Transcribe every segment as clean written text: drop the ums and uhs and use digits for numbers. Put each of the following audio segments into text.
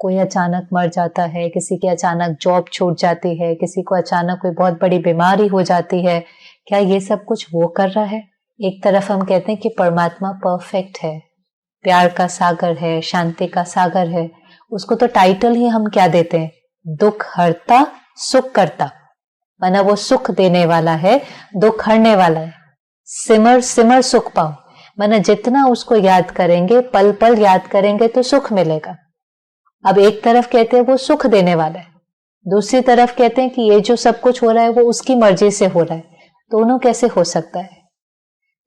कोई अचानक मर जाता है, किसी की अचानक जॉब छूट जाती है, किसी को अचानक कोई बहुत बड़ी बीमारी हो जाती है, क्या ये सब कुछ वो कर रहा है? एक तरफ हम कहते हैं कि परमात्मा परफेक्ट है, प्यार का सागर है, शांति का सागर है, उसको तो टाइटल ही हम क्या देते हैं? दुख हरता सुख करता, माना वो सुख देने वाला है, दुख हरने वाला है। सिमर सिमर सुख पाओ, माना जितना उसको याद करेंगे, पल पल याद करेंगे तो सुख मिलेगा। अब एक तरफ कहते हैं वो सुख देने वाला है, दूसरी तरफ कहते हैं कि ये जो सब कुछ हो रहा है वो उसकी मर्जी से हो रहा है। दोनों कैसे हो सकता है?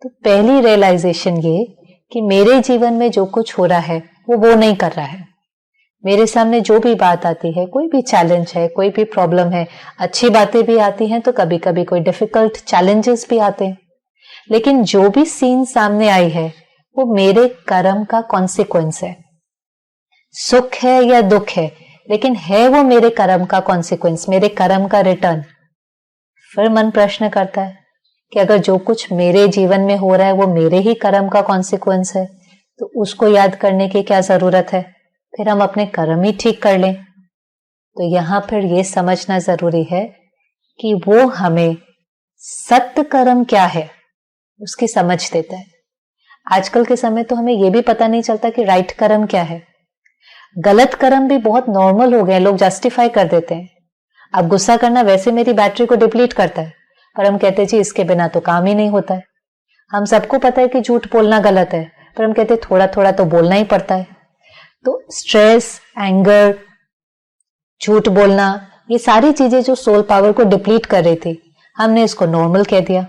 तो पहली रियलाइजेशन ये कि मेरे जीवन में जो कुछ हो रहा है वो नहीं कर रहा है। मेरे सामने जो भी बात आती है, कोई भी चैलेंज है, कोई भी प्रॉब्लम है, अच्छी बातें भी आती हैं तो कभी कभी कोई डिफिकल्ट चैलेंजेस भी आते हैं, लेकिन जो भी सीन सामने आई है वो मेरे कर्म का कॉन्सिक्वेंस है। सुख है या दुख है, लेकिन है वो मेरे कर्म का कॉन्सिक्वेंस, मेरे कर्म का रिटर्न। फिर मन प्रश्न करता है कि अगर जो कुछ मेरे जीवन में हो रहा है वो मेरे ही कर्म का कॉन्सिक्वेंस है तो उसको याद करने की क्या जरूरत है? फिर हम अपने कर्म ही ठीक कर लें। तो यहां फिर ये समझना जरूरी है कि वो हमें सत्य कर्म क्या है उसकी समझ देता है। आजकल के समय तो हमें यह भी पता नहीं चलता कि राइट कर्म क्या है। गलत कर्म भी बहुत नॉर्मल हो गए, लोग जस्टिफाई कर देते हैं। अब गुस्सा करना वैसे मेरी बैटरी को डिप्लीट करता है, पर हम कहते हैं जी इसके बिना तो काम ही नहीं होता है। हम सबको पता है कि झूठ बोलना गलत है, पर हम कहते हैं थोड़ा थोड़ा तो बोलना ही पड़ता है। तो स्ट्रेस, एंगर, झूठ बोलना, ये सारी चीजें जो सोल पावर को डिप्लीट कर रही थी, हमने इसको नॉर्मल कह दिया।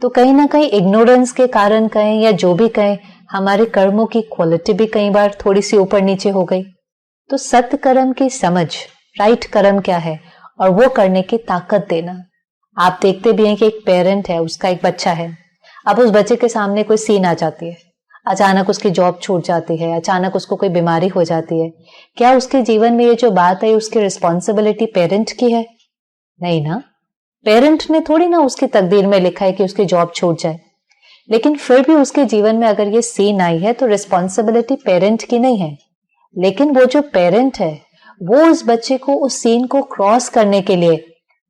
तो कहीं ना कहीं इग्नोरेंस के कारण कहें या जो भी कहें, हमारे कर्मों की क्वालिटी भी कई बार थोड़ी सी ऊपर नीचे हो गई। तो सत्य कर्म की समझ, राइट कर्म क्या है और वो करने की ताकत देना। आप देखते भी हैं कि एक पेरेंट है, उसका एक बच्चा है। अब उस बच्चे के सामने कोई सीन आ जाती है, अचानक उसकी जॉब छूट जाती है, अचानक उसको कोई बीमारी हो जाती है, क्या उसके जीवन में ये जो बात है उसकी रिस्पॉन्सिबिलिटी पेरेंट की है? नहीं ना। पेरेंट ने थोड़ी ना उसकी तकदीर में लिखा है कि उसकी जॉब छूट जाए, लेकिन फिर भी उसके जीवन में अगर ये सीन आई है तो रिस्पॉन्सिबिलिटी पेरेंट की नहीं है, लेकिन वो जो पेरेंट है वो उस बच्चे को उस सीन को क्रॉस करने के लिए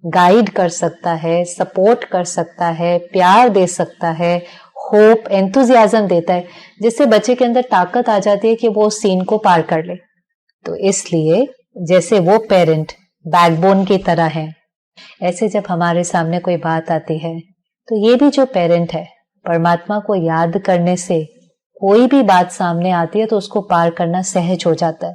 गाइड कर सकता है, सपोर्ट कर सकता है, प्यार दे सकता है, होप, एंथुजियाज्म देता है, जिससे बच्चे के अंदर ताकत आ जाती है कि वो उस सीन को पार कर ले। तो इसलिए जैसे वो पेरेंट बैकबोन की तरह है, ऐसे जब हमारे सामने कोई बात आती है तो ये भी जो पेरेंट है, परमात्मा को याद करने से कोई भी बात सामने आती है तो उसको पार करना सहज हो जाता है।